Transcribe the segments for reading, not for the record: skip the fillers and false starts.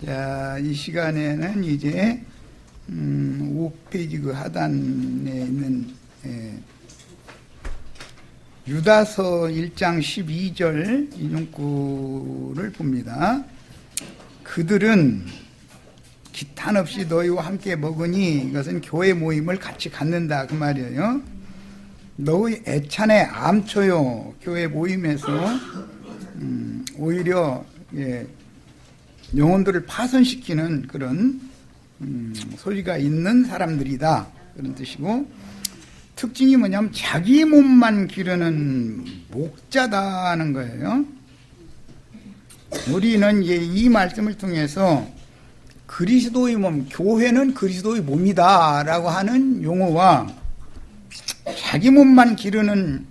자, 이 시간에는 이제 5페이지 그 하단에 있는 유다서 1장 12절 인용구를 봅니다. 그들은 기탄 없이 너희와 함께 먹으니 이것은 교회 모임을 같이 갖는다 그 말이에요. 너희 애찬에 암초요. 교회 모임에서 오히려 영혼들을 파손시키는 그런 소리가 있는 사람들이다 그런 뜻이고, 특징이 뭐냐면 자기 몸만 기르는 목자다는 거예요. 우리는 이제 이 말씀을 통해서 그리스도의 몸, 교회는 그리스도의 몸이다 라고 하는 용어와 자기 몸만 기르는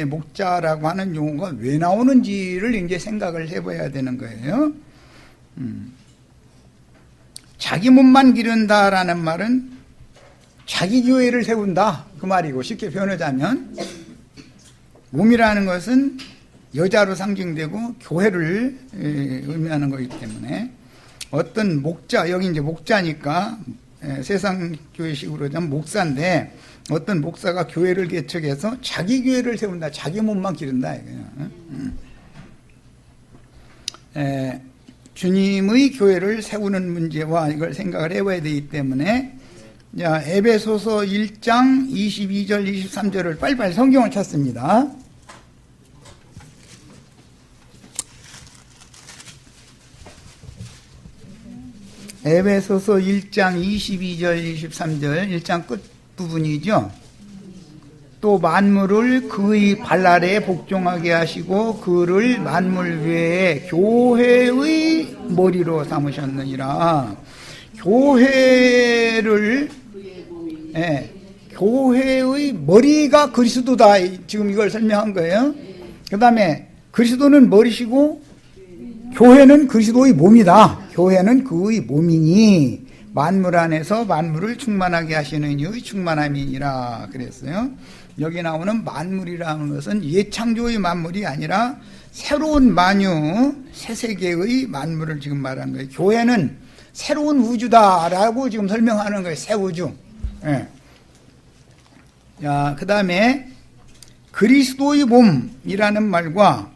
목자라고 하는 용어가 왜 나오는지를 이제 생각을 해봐야 되는 거예요. 자기 몸만 기른다라는 말은 자기 교회를 세운다 그 말이고, 쉽게 표현하자면 몸이라는 것은 여자로 상징되고 교회를 의미하는 거기 때문에 어떤 목자, 여기 이제 목자니까 세상 교회식으로 하자면 목사인데, 어떤 목사가 교회를 개척해서 자기 교회를 세운다, 자기 몸만 기른다 이거예요. 주님의 교회를 세우는 문제와 이걸 생각을 해봐야 되기 때문에, 자, 에베소서 1장 22절 23절을 빨리빨리 성경을 찾습니다. 에베소서 1장 22절 23절 1장 끝부분이죠. 또 만물을 그의 발 아래에 복종하게 하시고 그를 만물 위에 교회의 머리로 삼으셨느니라. 교회를 교회의 머리가 그리스도다, 지금 이걸 설명한 거예요. 그 다음에 그리스도는 머리시고 교회는 그리스도의 몸이다. 교회는 그의 몸이니 만물 안에서 만물을 충만하게 하시는 이의 충만함이니라 그랬어요. 여기 나오는 만물이라는 것은 예창조의 만물이 아니라 새로운 만유, 새 세계의 만물을 지금 말하는 거예요. 교회는 새로운 우주다라고 지금 설명하는 거예요. 새 우주. 자, 그 다음에 그리스도의 몸이라는 말과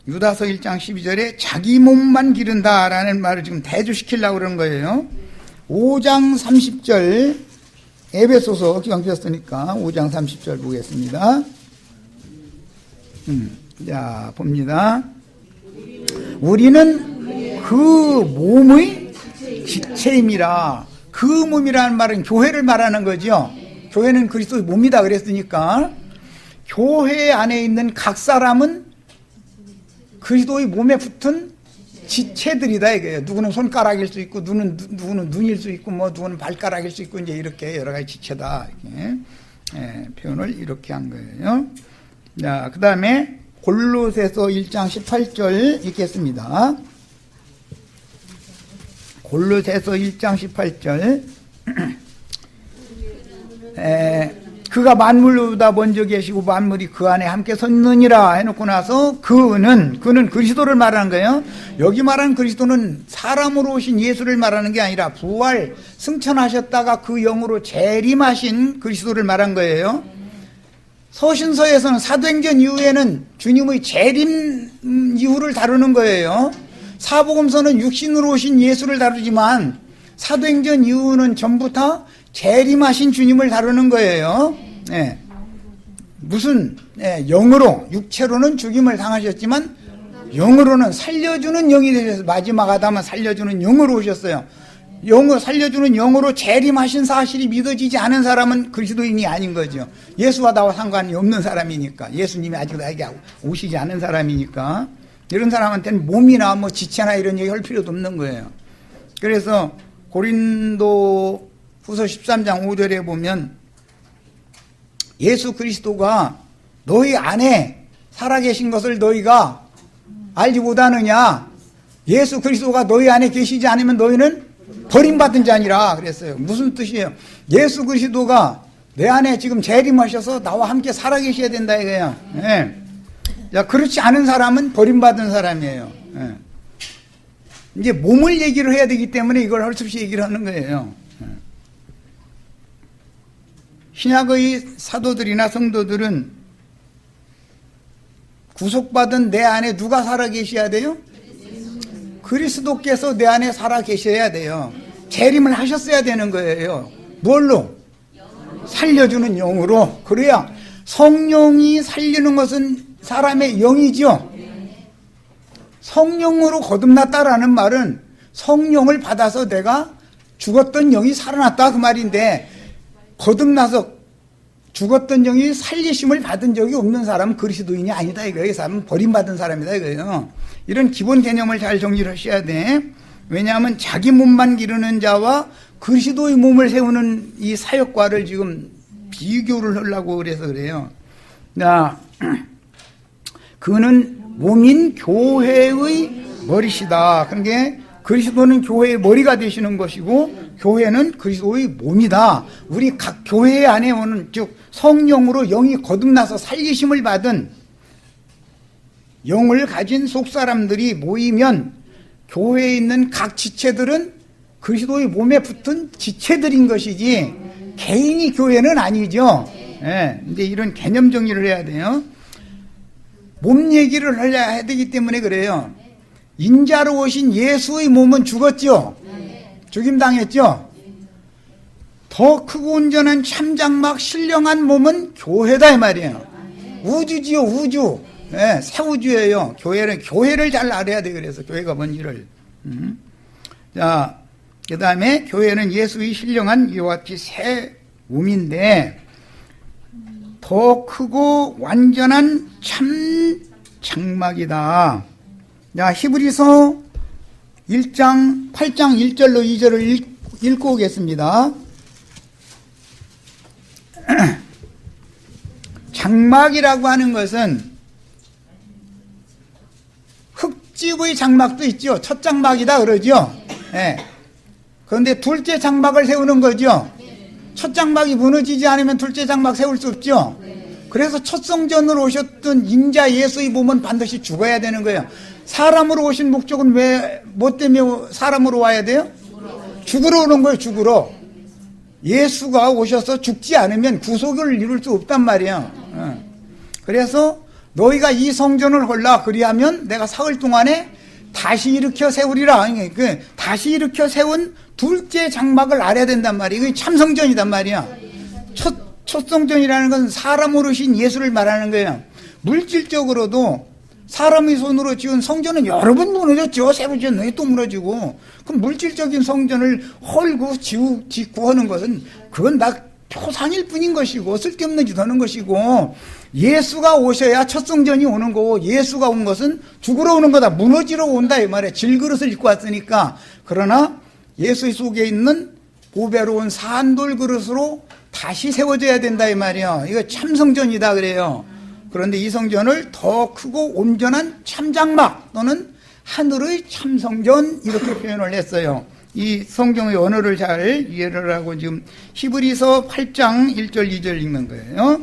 유다서 1장 12절에 자기 몸만 기른다라는 말을 지금 대조시키려고 그러는 거예요. 5장 30절, 에베소서 기왕 주셨으니까 5장 30절 보겠습니다. 자, 봅니다. 우리는 그 몸의 지체임이라. 그 몸이라는 말은 교회를 말하는 거죠. 교회는 그리스도의 몸이다 그랬으니까 교회 안에 있는 각 사람은 그리스도의 몸에 붙은 지체들이다 이거예요. 누구는 손가락일 수 있고, 누구는 눈일 수 있고, 누구는 발가락일 수 있고, 이제 이렇게 여러 가지 지체다 이렇게 표현을 이렇게 한 거예요. 자, 그 다음에 골로새서 1장 18절 읽겠습니다. 골로새서 1장 18절. 그가 만물보다 먼저 계시고 만물이 그 안에 함께 섰느니라 해놓고 나서 그는 그리스도를 말하는 거예요. 여기 말하는 그리스도는 사람으로 오신 예수를 말하는 게 아니라 부활 승천하셨다가 그 영으로 재림하신 그리스도를 말한 거예요. 서신서에서는 사도행전 이후에는 주님의 재림 이후를 다루는 거예요. 사복음서는 육신으로 오신 예수를 다루지만 사도행전 이후는 전부 다 재림하신 주님을 다루는 거예요. 무슨 영으로, 육체로는 죽임을 당하셨지만 영으로는 살려주는 영이 되셔서 마지막 아담은 살려주는 영으로 오셨어요. 살려주는 영으로 재림하신 사실이 믿어지지 않은 사람은 그리스도인이 아닌 거죠. 예수와 나와 상관이 없는 사람이니까, 예수님이 아직 나에게 오시지 않은 사람이니까 이런 사람한테는 몸이나 지체나 이런 얘기 할 필요도 없는 거예요. 그래서 고린도 후서 13장 5절에 보면 예수 그리스도가 너희 안에 살아계신 것을 너희가 알지 못하느냐. 예수 그리스도가 너희 안에 계시지 않으면 너희는 버림받은 자니라 그랬어요. 무슨 뜻이에요? 예수 그리스도가 내 안에 지금 재림하셔서 나와 함께 살아계셔야 된다 이거예요. 자, 그렇지 않은 사람은 버림받은 사람이에요. 이제 몸을 얘기를 해야 되기 때문에 이걸 할 수 없이 얘기를 하는 거예요. 신약의 사도들이나 성도들은 구속받은 내 안에 누가 살아 계셔야 돼요? 그리스도께서 내 안에 살아 계셔야 돼요. 재림을 하셨어야 되는 거예요. 뭘로? 살려주는 영으로. 그래야 성령이 살리는 것은 사람의 영이죠. 성령으로 거듭났다라는 말은 성령을 받아서 내가 죽었던 영이 살아났다 그 말인데, 거듭나서 죽었던 영이 살리심을 받은 적이 없는 사람은 그리스도인이 아니다 이거예요. 이 사람은 버림받은 사람이다 이거예요. 이런 기본 개념을 잘 정리를 하셔야 돼. 왜냐하면 자기 몸만 기르는 자와 그리스도의 몸을 세우는 이 사역과를 지금 비교를 하려고 그래서 그래요. 자, 그는 몸인 교회의 머리시다. 그러니까 그리스도는 교회의 머리가 되시는 것이고 교회는 그리스도의 몸이다. 우리 각 교회 안에 오는, 즉 성령으로 영이 거듭나서 살리심을 받은 영을 가진 속사람들이 모이면 교회에 있는 각 지체들은 그리스도의 몸에 붙은 지체들인 것이지 개인이 교회는 아니죠. 예, 근데 이런 개념 정리를 해야 돼요. 몸 얘기를 해야 되기 때문에 그래요. 인자로 오신 예수의 몸은 죽었죠. 죽임당했죠. 더 크고 온전한 참장막 신령한 몸은 교회다 이 말이에요. 우주지요, 우주. 네, 새 우주예요. 교회를 잘 알아야 돼. 그래서 교회가 뭔지를. 자, 그 다음에 교회는 예수의 신령한 이와 같이 새 몸인데 더 크고 완전한 참 장막이다. 자, 히브리서 1장 8장 1절로 2절을 읽고 오겠습니다. 장막이라고 하는 것은 흙집의 장막도 있죠. 첫 장막이다 그러죠. 네. 그런데 둘째 장막을 세우는 거죠. 첫 장막이 무너지지 않으면 둘째 장막 세울 수 없죠. 그래서 첫 성전으로 오셨던 인자 예수의 몸은 반드시 죽어야 되는 거예요. 사람으로 오신 목적은 뭐 때문에 사람으로 와야 돼요? 죽으러 오는 거예요. 죽으러. 예수가 오셔서 죽지 않으면 구속을 이룰 수 없단 말이에요. 그래서 너희가 이 성전을 헐라 그리하면 내가 사흘 동안에 다시 일으켜 세우리라. 다시 일으켜 세운 둘째 장막을 알아야 된단 말이에요. 이게 참성전이단 말이야. 첫 성전이라는 건 사람으로 오신 예수를 말하는 거예요. 물질적으로도 사람의 손으로 지은 성전은 여러 번 무너졌죠. 세 번째 또 무너지고. 그럼 물질적인 성전을 헐고 짓고 하는 것은 그건 다 표상일 뿐인 것이고 쓸데없는 짓 하는 것이고, 예수가 오셔야 첫 성전이 오는 거고, 예수가 온 것은 죽으러 오는 거다. 무너지러 온다 이 말이에요. 질그릇을 입고 왔으니까. 그러나 예수 속에 있는 보배로운 산돌 그릇으로 다시 세워져야 된다 이 말이에요. 이거 참성전이다 그래요. 그런데 이 성전을 더 크고 온전한 참장막 또는 하늘의 참성전 이렇게 표현을 했어요. 이 성경의 언어를 잘 이해를 하고 지금 히브리서 8장 1절 2절 읽는 거예요.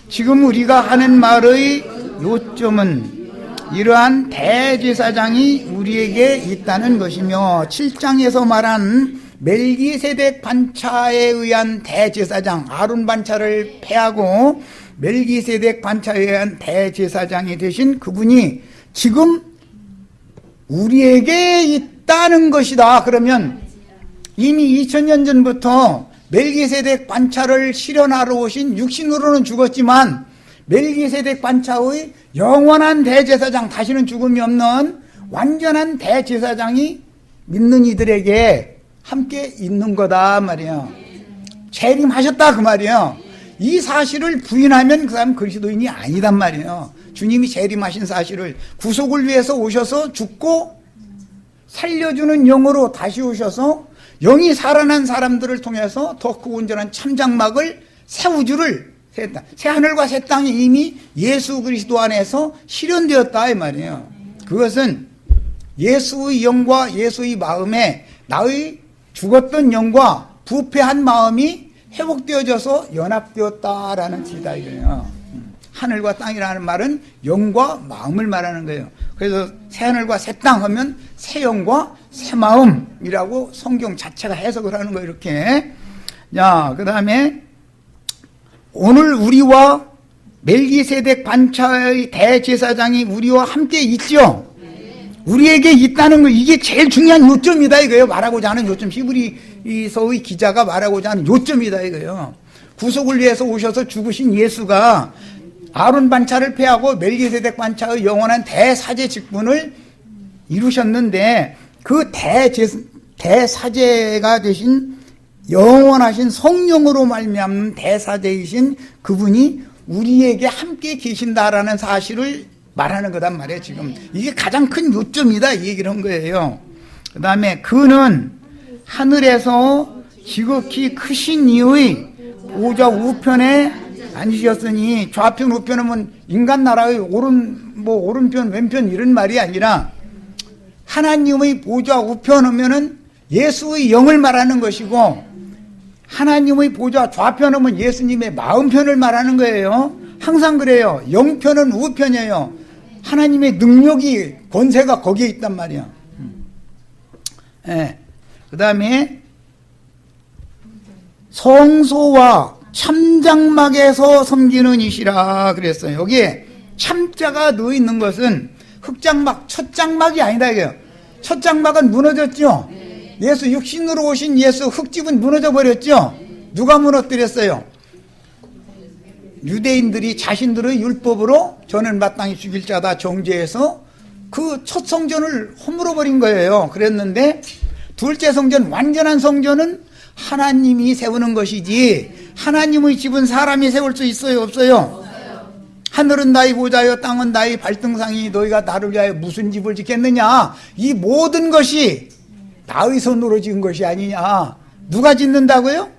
지금 우리가 하는 말의 요점은 이러한 대제사장이 우리에게 있다는 것이며, 7장에서 말한 멜기세덱 반차에 의한 대제사장, 아론 반차를 패하고 멜기세덱 반차에 의한 대제사장이 되신 그분이 지금 우리에게 있다는 것이다. 그러면 이미 2000년 전부터 멜기세덱 반차를 실현하러 오신, 육신으로는 죽었지만 멜기세덱 반차의 영원한 대제사장, 다시는 죽음이 없는 완전한 대제사장이 믿는 이들에게 함께 있는 거다 말이에요. 재림하셨다 그 말이에요. 이 사실을 부인하면 그 사람 그리스도인이 아니단 말이에요. 주님이 재림하신 사실을, 구속을 위해서 오셔서 죽고 살려주는 영으로 다시 오셔서 영이 살아난 사람들을 통해서 더 크고 온전한 참장막을, 새 우주를, 새 하늘과 새 땅이 이미 예수 그리스도 안에서 실현되었다 이 말이에요. 그것은 예수의 영과 예수의 마음에 나의 죽었던 영과 부패한 마음이 회복되어져서 연합되었다라는 뜻이다 이거예요. 하늘과 땅이라는 말은 영과 마음을 말하는 거예요. 그래서 새 하늘과 새 땅 하면 새 영과 새 마음이라고 성경 자체가 해석을 하는 거예요. 이렇게. 자, 그 다음에 오늘 우리와 멜기세덱 반차의 대제사장이 우리와 함께 있죠. 우리에게 있다는 거, 이게 제일 중요한 요점이다 이거예요. 말하고자 하는 요점, 히브리서의 기자가 말하고자 하는 요점이다 이거예요. 구속을 위해서 오셔서 죽으신 예수가 아론 반차를 폐하고 멜기세덱 반차의 영원한 대사제 직분을 이루셨는데, 그 대사제가 되신 영원하신 성령으로 말미암는 대사제이신 그분이 우리에게 함께 계신다라는 사실을 말하는 거단 말이에요. 지금 이게 가장 큰 요점이다 이 얘기를 한 거예요. 그 다음에 그는 하늘에서 지극히 크신 이의 보좌 우편에 앉으셨으니, 좌편 우편은 인간 나라의 오른편 왼편 이런 말이 아니라 하나님의 보좌 우편 하면은 예수의 영을 말하는 것이고, 하나님의 보좌 좌편 하면 예수님의 마음편을 말하는 거예요. 항상 그래요. 영편은 우편이에요. 하나님의 능력이, 권세가 거기에 있단 말이야. 네. 그 다음에 성소와 참장막에서 섬기는 이시라 그랬어요. 여기에 참자가 넣어 있는 것은 흑장막, 첫 장막이 아니다 이거예요. 첫 장막은 무너졌죠. 예수 육신으로 오신 예수 흙집은 무너져 버렸죠. 누가 무너뜨렸어요? 유대인들이 자신들의 율법으로 저는 마땅히 죽일 자다 정죄해서 그 첫 성전을 허물어 버린 거예요. 그랬는데 둘째 성전, 완전한 성전은 하나님이 세우는 것이지, 하나님의 집은 사람이 세울 수 있어요, 없어요? 하늘은 나의 보좌여 땅은 나의 발등상이, 너희가 나를 위하여 무슨 집을 짓겠느냐. 이 모든 것이 나의 손으로 지은 것이 아니냐. 누가 짓는다고요?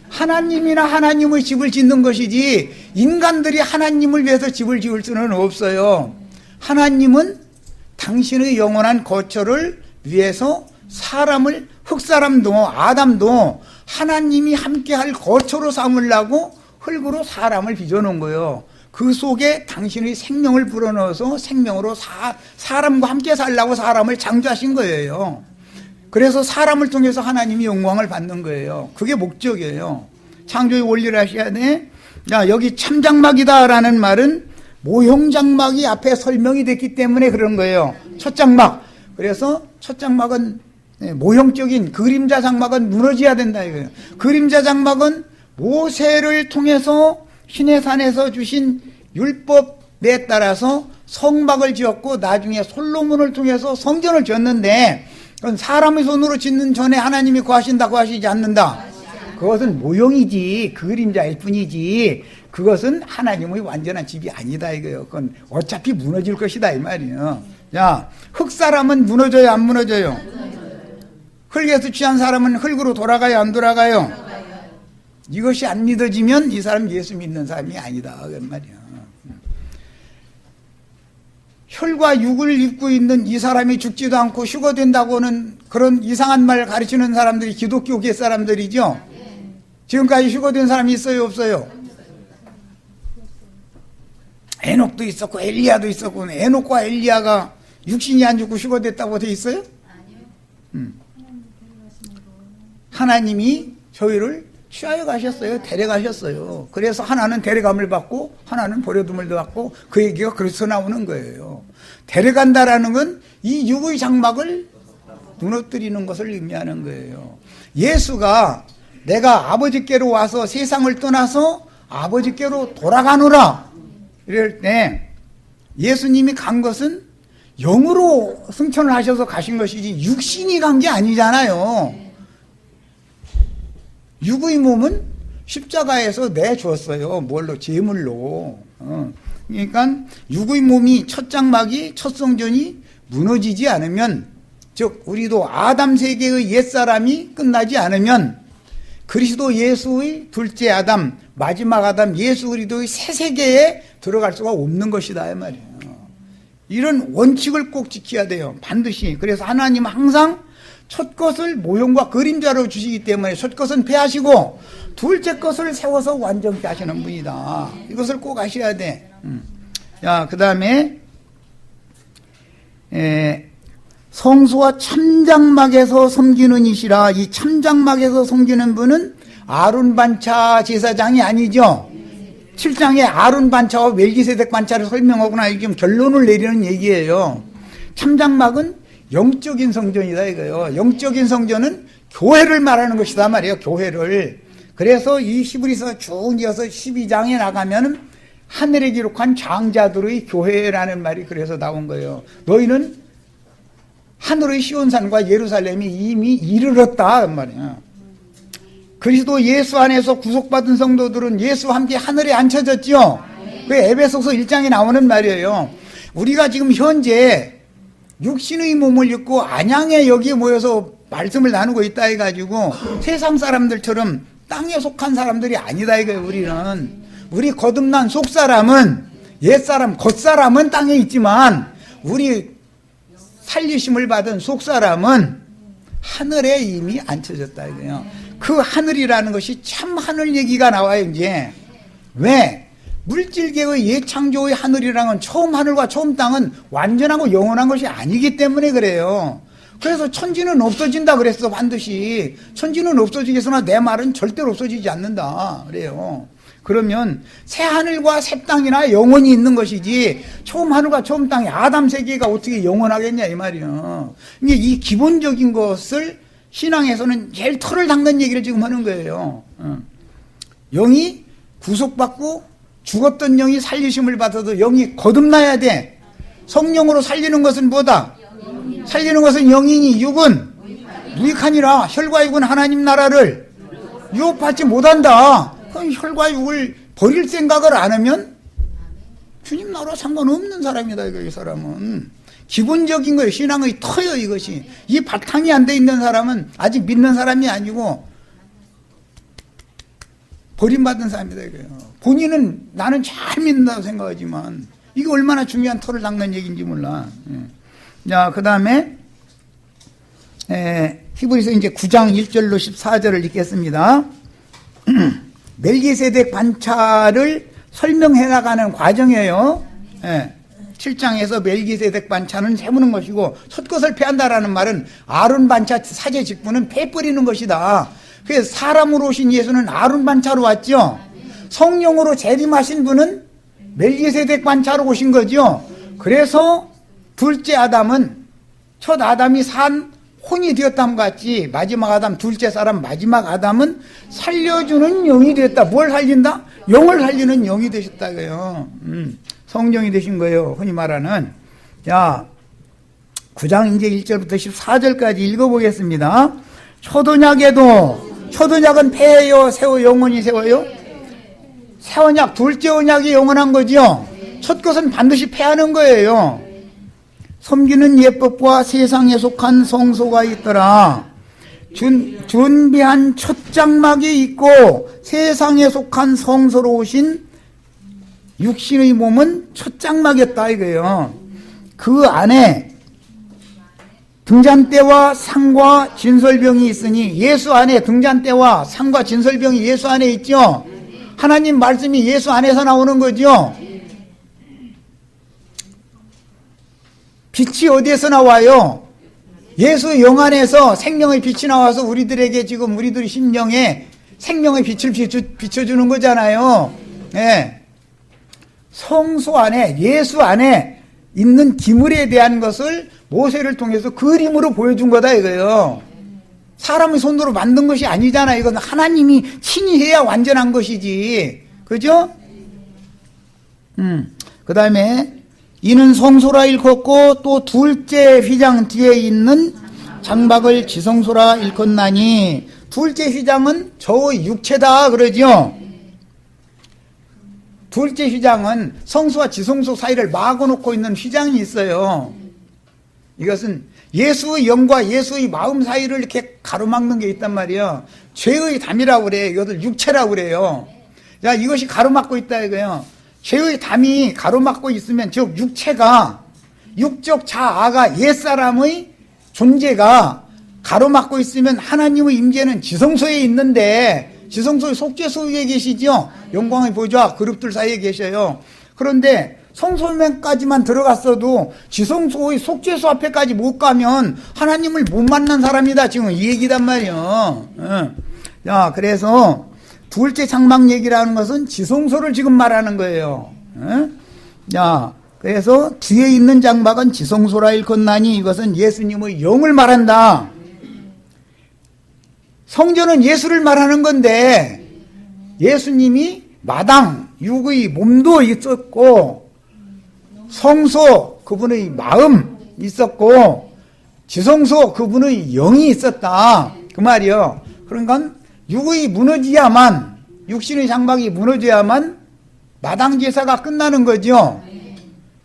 하나님이나 하나님의 집을 짓는 것이지, 인간들이 하나님을 위해서 집을 지을 수는 없어요. 하나님은 당신의 영원한 거처를 위해서 사람을, 흙사람도 아담도 하나님이 함께할 거처로 삼으려고 흙으로 사람을 빚어놓은 거예요. 그 속에 당신의 생명을 불어넣어서 생명으로 사람과 함께 살라고 사람을 창조하신 거예요. 그래서 사람을 통해서 하나님이 영광을 받는 거예요. 그게 목적이에요. 창조의 원리를 아셔야 돼. 야, 여기 참장막이다라는 말은 모형장막이 앞에 설명이 됐기 때문에 그런 거예요. 첫 장막. 그래서 첫 장막은 모형적인 그림자 장막은 무너져야 된다 이거예요. 그림자 장막은 모세를 통해서 시내산에서 주신 율법에 따라서 성막을 지었고, 나중에 솔로몬을 통해서 성전을 지었는데, 그건 사람의 손으로 짓는 전에 하나님이 구하신다, 구하시지 않는다. 그것은 모형이지, 그림자일 뿐이지, 그것은 하나님의 완전한 집이 아니다 이거예요. 그건 어차피 무너질 것이다 이 말이에요. 자, 흙사람은 무너져요, 안 무너져요? 흙에서 취한 사람은 흙으로 돌아가요, 안 돌아가요? 이것이 안 믿어지면 이 사람 예수 믿는 사람이 아니다 그 말이야. 혈과 육을 입고 있는 이 사람이 죽지도 않고 휴거된다고는 그런 이상한 말 가르치는 사람들이 기독교계 사람들이죠. 지금까지 휴거된 사람이 있어요, 없어요? 에녹도 있었고 엘리야도 있었고, 에녹과 엘리야가 육신이 안 죽고 휴거됐다고 돼 있어요? 아니요. 하나님이 저희를 취하여 가셨어요. 데려가셨어요. 그래서 하나는 데려감을 받고 하나는 버려둠을 받고, 그 얘기가 그래서 나오는 거예요. 데려간다라는 건 이 육의 장막을 무너뜨리는 것을 의미하는 거예요. 예수가 내가 아버지께로 와서 세상을 떠나서 아버지께로 돌아가노라 이럴 때, 예수님이 간 것은 영으로 승천을 하셔서 가신 것이지 육신이 간 게 아니잖아요. 육의 몸은 십자가에서 내주었어요. 뭘로? 제물로. 그러니까 육의 몸이 첫 장막이, 첫 성전이 무너지지 않으면, 즉 우리도 아담 세계의 옛사람이 끝나지 않으면 그리스도 예수의 둘째 아담, 마지막 아담 예수 그리스도의 새 세계에 들어갈 수가 없는 것이다 이 말이에요. 이런 원칙을 꼭 지켜야 돼요. 반드시. 그래서 하나님은 항상 첫 것을 모형과 그림자로 주시기 때문에 첫 것은 폐하시고 둘째 것을 세워서 완전케 하시는 분이다. 이것을 꼭 아셔야 돼. 자, 그 다음에 성소와 참장막에서 섬기는 이시라. 이 참장막에서 섬기는 분은 아론 반차 제사장이 아니죠. 7장에 아론 반차와 멜기세덱 반차를 설명하거나 지금 결론을 내리는 얘기예요. 참장막은 영적인 성전이다 이거예요. 영적인 성전은 교회를 말하는 것이다 말이에요. 교회를. 그래서 이 히브리서 쭉 이어서 12장에 나가면 하늘에 기록한 장자들의 교회라는 말이 그래서 나온 거예요. 너희는 하늘의 시온산과 예루살렘이 이미 이르렀다 말이에요. 그리스도 예수 안에서 구속받은 성도들은 예수와 함께 하늘에 앉혀졌죠. 그 에베소서 1장에 나오는 말이에요. 우리가 지금 현재 육신의 몸을 입고 안양에 여기에 모여서 말씀을 나누고 있다 해가지고 세상 사람들처럼 땅에 속한 사람들이 아니다 이거예요. 우리 거듭난 속사람은, 옛사람 겉사람은 땅에 있지만 우리 살리심을 받은 속사람은 하늘에 이미 앉혀졌다 이거예요. 그 하늘이라는 것이 참 하늘 얘기가 나와요. 이제 왜? 물질계의 예창조의 하늘이라는 건 처음 하늘과 처음 땅은 완전하고 영원한 것이 아니기 때문에 그래요. 그래서 천지는 없어진다 그랬어. 반드시 천지는 없어지겠으나 내 말은 절대로 없어지지 않는다 그래요. 그러면 새 하늘과 새 땅이나 영원히 있는 것이지 처음 하늘과 처음 땅이 아담 세계가 어떻게 영원하겠냐 이 말이에요. 이게 이 기본적인 것을 신앙에서는 제일 털을 닦는 얘기를 지금 하는 거예요. 영이 구속받고 죽었던 영이 살리심을 받아도 영이 거듭나야 돼. 성령으로 살리는 것은 뭐다? 살리는 것은 영이니 육은 무익하니라. 혈과 육은 하나님 나라를 유업받지 못한다. 그럼 혈과 육을 버릴 생각을 안 하면 주님 나라 상관없는 사람이다. 이 사람은 기본적인 거예요. 신앙의 터요 이것이. 이 바탕이 안 돼 있는 사람은 아직 믿는 사람이 아니고 버림받은 사람이다 이거예요. 본인은 나는 잘 믿는다고 생각하지만 이게 얼마나 중요한 터를 닦는 얘기인지 몰라. 자, 그 다음에 히브리서 이제 9장 1절로 14절을 읽겠습니다. 멜기세덱 반차를 설명해 나가는 과정이에요. 7장에서 멜기세덱 반차는 세우는 것이고 첫 것을 패한다라는 말은 아론 반차 사제 직분은 패버리는 것이다. 그래서 사람으로 오신 예수는 아론 반차로 왔죠. 성령으로 재림하신 분은 멜기세덱 반차로 오신 거죠. 그래서 둘째 아담은 첫 아담이 산 혼이 되었다함과 같이 마지막 아담, 둘째 사람 마지막 아담은 살려주는 영이 되었다. 뭘 살린다? 영을 살리는 영이 되셨다 그래요. 성령이 되신 거예요. 흔히 말하는. 자, 9장 이제 1절부터 14절까지 읽어보겠습니다. 초도약은 폐해요, 세워 영원히 세워요? 새 언약, 둘째 언약이 영원한 거죠. 첫 것은 반드시 폐하는 거예요. 섬기는 예법과 세상에 속한 성소가 있더라. 준비한 첫 장막이 있고 세상에 속한 성소로 오신 육신의 몸은 첫 장막이었다 이거예요. 그 안에 등잔대와 상과 진설병이 있으니 예수 안에 등잔대와 상과 진설병이 예수 안에 있죠. 하나님 말씀이 예수 안에서 나오는 거죠. 빛이 어디에서 나와요? 예수 영 안에서 생명의 빛이 나와서 우리들에게 지금 우리들의 심령에 생명의 빛을 비춰주는 거잖아요. 네. 성소 안에 예수 안에 있는 기물에 대한 것을 모세를 통해서 그림으로 보여준 거다 이거예요. 사람의 손으로 만든 것이 아니잖아요. 이건 하나님이 친히 해야 완전한 것이지. 그죠? 그 다음에 이는 성소라 일컫고 또 둘째 휘장 뒤에 있는 장막을 지성소라 일컫나니 둘째 휘장은 저 육체다 그러죠. 둘째 휘장은 성소와 지성소 사이를 막아놓고 있는 휘장이 있어요. 이것은 예수의 영과 예수의 마음 사이를 이렇게 가로막는 게 있단 말이에요. 죄의 담이라고 그래요. 이것을 육체라고 그래요. 자, 이것이 가로막고 있다 이거예요. 죄의 담이 가로막고 있으면 즉 육체가 육적 자아가 옛사람의 존재가 가로막고 있으면 하나님의 임재는 지성소에 있는데 지성소의 속죄소에 계시죠. 영광의 보좌 그룹들 사이에 계셔요. 그런데 성소명까지만 들어갔어도 지성소의 속죄소 앞에까지 못 가면 하나님을 못 만난 사람이다. 지금 이 얘기단 말이요. 자, 그래서 둘째 장막 얘기라는 것은 지성소를 지금 말하는 거예요. 자, 그래서 뒤에 있는 장막은 지성소라 일컫나니 이것은 예수님의 영을 말한다. 성전은 예수를 말하는 건데 예수님이 마당, 육의 몸도 있었고 성소, 그분의 마음 있었고 지성소, 그분의 영이 있었다. 그 말이요. 그러니까 육의 무너져야만, 육신의 장막이 무너져야만 마당 제사가 끝나는 거죠.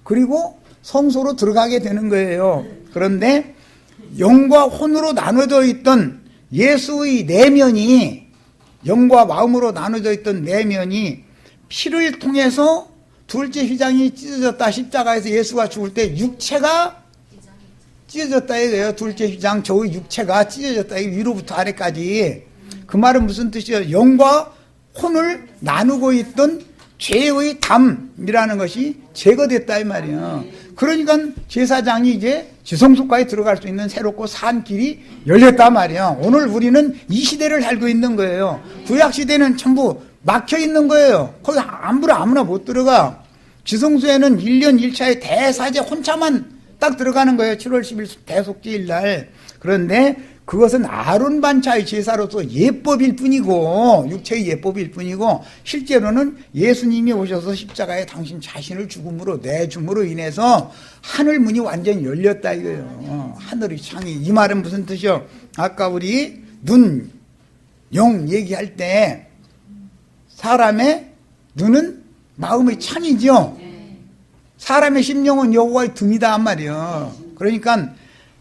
그리고 성소로 들어가게 되는 거예요. 그런데 영과 혼으로 나눠져 있던 예수의 내면이, 영과 마음으로 나눠져 있던 내면이 피를 통해서 둘째 휘장이 찢어졌다. 십자가에서 예수가 죽을 때 육체가 찢어졌다 이거예요. 둘째 휘장, 저의 육체가 찢어졌다. 위로부터 아래까지. 그 말은 무슨 뜻이에요? 영과 혼을 나누고 있던 죄의 담이라는 것이 제거됐다 이 말이에요. 그러니까 제사장이 이제 지성소까지 들어갈 수 있는 새롭고 산 길이 열렸단 말이에요. 오늘 우리는 이 시대를 살고 있는 거예요. 구약시대는 전부 막혀 있는 거예요. 거기 아무나 못 들어가. 지성소에는 1년 1차에 대사제 혼차만 딱 들어가는 거예요. 7월 10일 대속제일 날. 그런데 그것은 아론 반차의 제사로서 예법일 뿐이고, 육체의 예법일 뿐이고, 실제로는 예수님이 오셔서 십자가에 당신 자신을 죽음으로 내줌으로 인해서 하늘 문이 완전히 열렸다 이거예요. 하늘의 창이. 이 말은 무슨 뜻이요? 아까 우리 눈, 영 얘기할 때 사람의 눈은 마음의 창이죠. 사람의 심령은 여호와의 등이다 한 말이에요. 그러니까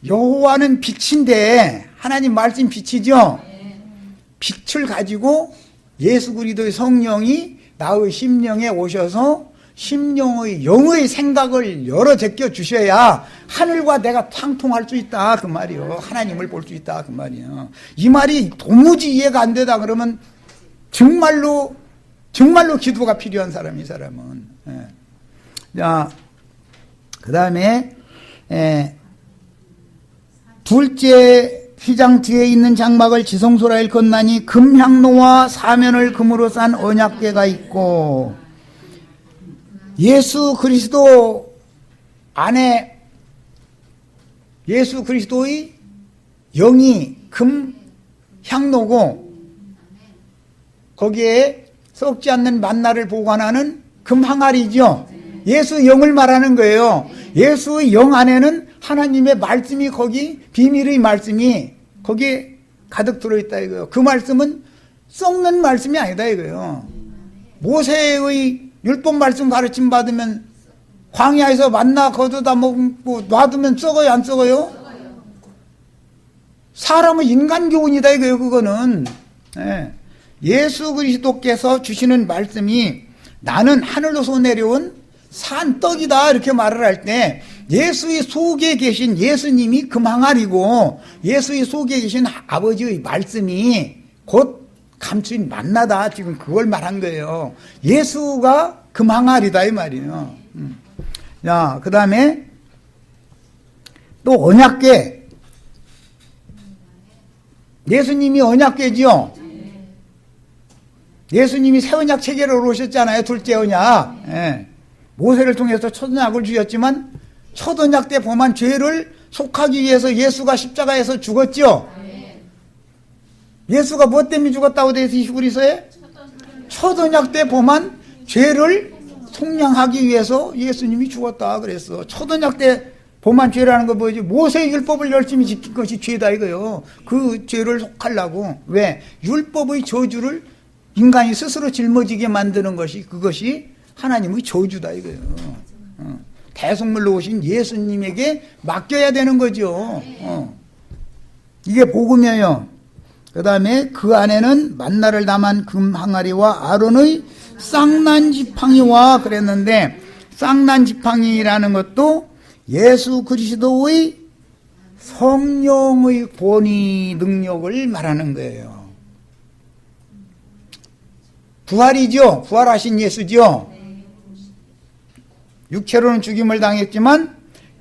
여호와는 빛인데 하나님 말씀 빛이죠. 빛을 가지고 예수 그리스도의 성령이 나의 심령에 오셔서 심령의 영의 생각을 열어 제껴 주셔야 하늘과 내가 상통할 수 있다 그 말이요. 하나님을 볼 수 있다 그 말이요. 이 말이 도무지 이해가 안 되다 그러면 정말로 기도가 필요한 사람이, 이 사람은. 자, 그 다음에 둘째 휘장 뒤에 있는 장막을 지성소라 일컫나니 금향로와 사면을 금으로 싼 언약궤가 있고, 예수 그리스도 안에 예수 그리스도의 영이 금향로고 거기에 썩지 않는 만나를 보관하는 금항아리죠. 예수 영을 말하는 거예요. 예수의 영 안에는 하나님의 말씀이, 거기 비밀의 말씀이 거기에 가득 들어있다 이거예요. 그 말씀은 썩는 말씀이 아니다 이거예요. 모세의 율법 말씀 가르침 받으면 광야에서 만나 거두다 먹고 놔두면 썩어요 안 썩어요? 사람의 인간 교훈이다 이거예요. 그거는 예수 그리스도께서 주시는 말씀이 나는 하늘로서 내려온 산 떡이다 이렇게 말을 할 때 예수의 속에 계신 예수님이 금항아리고 예수의 속에 계신 아버지의 말씀이 곧 감추인 만나다, 지금 그걸 말한 거예요. 예수가 금항아리다 이 말이에요. 자, 그 다음에 또 언약궤. 예수님이 언약궤지요. 예수님이 새 언약 체계로 오셨잖아요. 둘째 언약. 모세를 통해서 첫 언약을 주셨지만 첫 언약 때 범한 죄를 속하기 위해서 예수가 십자가에서 죽었죠. 예수가 무엇 때문에 죽었다고 되어 있어요? 히브리서에? 첫 언약 때 범한 죄를 속량하기 위해서 예수님이 죽었다 그랬어. 첫 언약 때 범한 죄라는 거 뭐지? 모세의 율법을 열심히 지킨 것이 죄다 이거요. 그 죄를 속하려고. 왜? 율법의 저주를 인간이 스스로 짊어지게 만드는 것이, 그것이 하나님의 저주다 이거예요. 대속물로 오신 예수님에게 맡겨야 되는 거죠. 이게 복음이에요. 그 다음에 그 안에는 만나를 담은 금항아리와 아론의 쌍난지팡이와 그랬는데, 쌍난지팡이라는 것도 예수 그리스도의 성령의 권위 능력을 말하는 거예요. 부활이죠. 부활하신 예수죠. 육체로는 죽임을 당했지만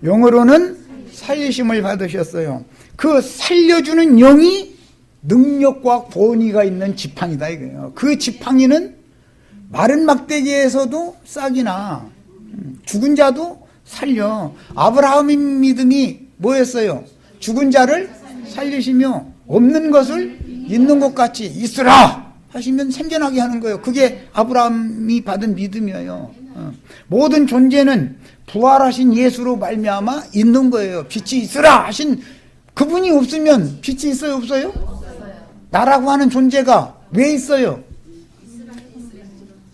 영으로는 살리심을 받으셨어요. 그 살려주는 영이 능력과 권위가 있는 지팡이다 이거예요. 그 지팡이는 마른 막대기에서도 싹이나 죽은 자도 살려. 아브라함의 믿음이 뭐였어요? 죽은 자를 살리시며 없는 것을 있는 것 같이 있으라 하시면 생겨나게 하는 거예요. 그게 아브라함이 받은 믿음이에요. 모든 존재는 부활하신 예수로 말미암아 있는 거예요. 빛이 있으라 하신 그분이 없으면 빛이 있어요, 없어요? 없어요. 나라고 하는 존재가 왜 있어요?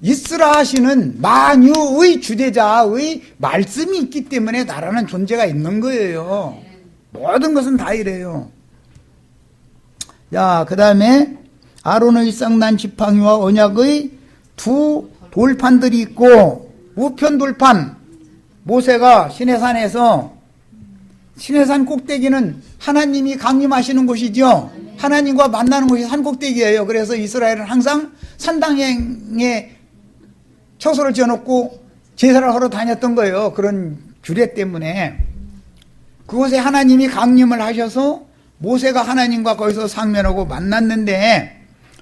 있으라 하시는 만유의 주대자의 말씀이 있기 때문에 나라는 존재가 있는 거예요. 모든 것은 다 이래요. 자, 그 다음에 아론의 쌍난 지팡이와 언약의 두 돌판들이 있고, 우편 돌판, 모세가 시내산에서, 시내산 꼭대기는 하나님이 강림하시는 곳이죠. 하나님과 만나는 곳이 산 꼭대기예요. 그래서 이스라엘은 항상 산당에 처소를 지어놓고 제사를 하러 다녔던 거예요. 그런 규례 때문에. 그곳에 하나님이 강림을 하셔서 모세가 하나님과 거기서 상면하고 만났는데,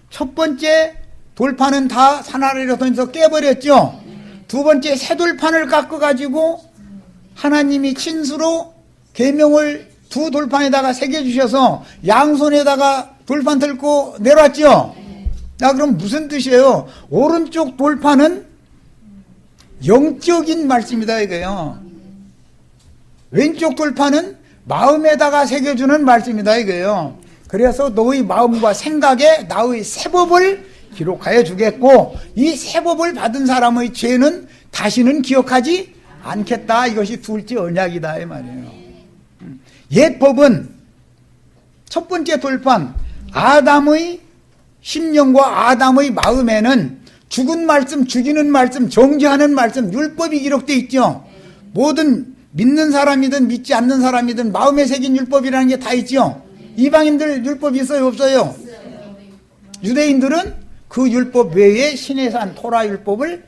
첫 번째 돌판은 다 산 아래로 던져서 깨버렸죠. 두 번째 새 돌판을 깎아가지고 하나님이 친수로 계명을 두 돌판에다가 새겨주셔서 양손에다가 돌판 들고 내려왔죠. 자, 그럼 무슨 뜻이에요? 오른쪽 돌판은 영적인 말씀이다 이거예요. 왼쪽 돌판은 마음에다가 새겨주는 말씀이다 이거예요. 그래서 너의 마음과 생각에 나의 새 법을 기록하여 주겠고, 이 새 법을 받은 사람의 죄는 다시는 기억하지 않겠다. 이것이 둘째 언약이다 이 말이에요. 옛 법은 첫 번째 돌판 아담의 심령과 아담의 마음에는 죽은 말씀, 죽이는 말씀, 정죄하는 말씀, 율법이 기록되어 있죠. 모든 믿는 사람이든 믿지 않는 사람이든 마음에 새긴 율법이라는 게 다 있죠. 이방인들 율법이 있어요, 없어요? 유대인들은 그 율법 외에 시내산 토라 율법을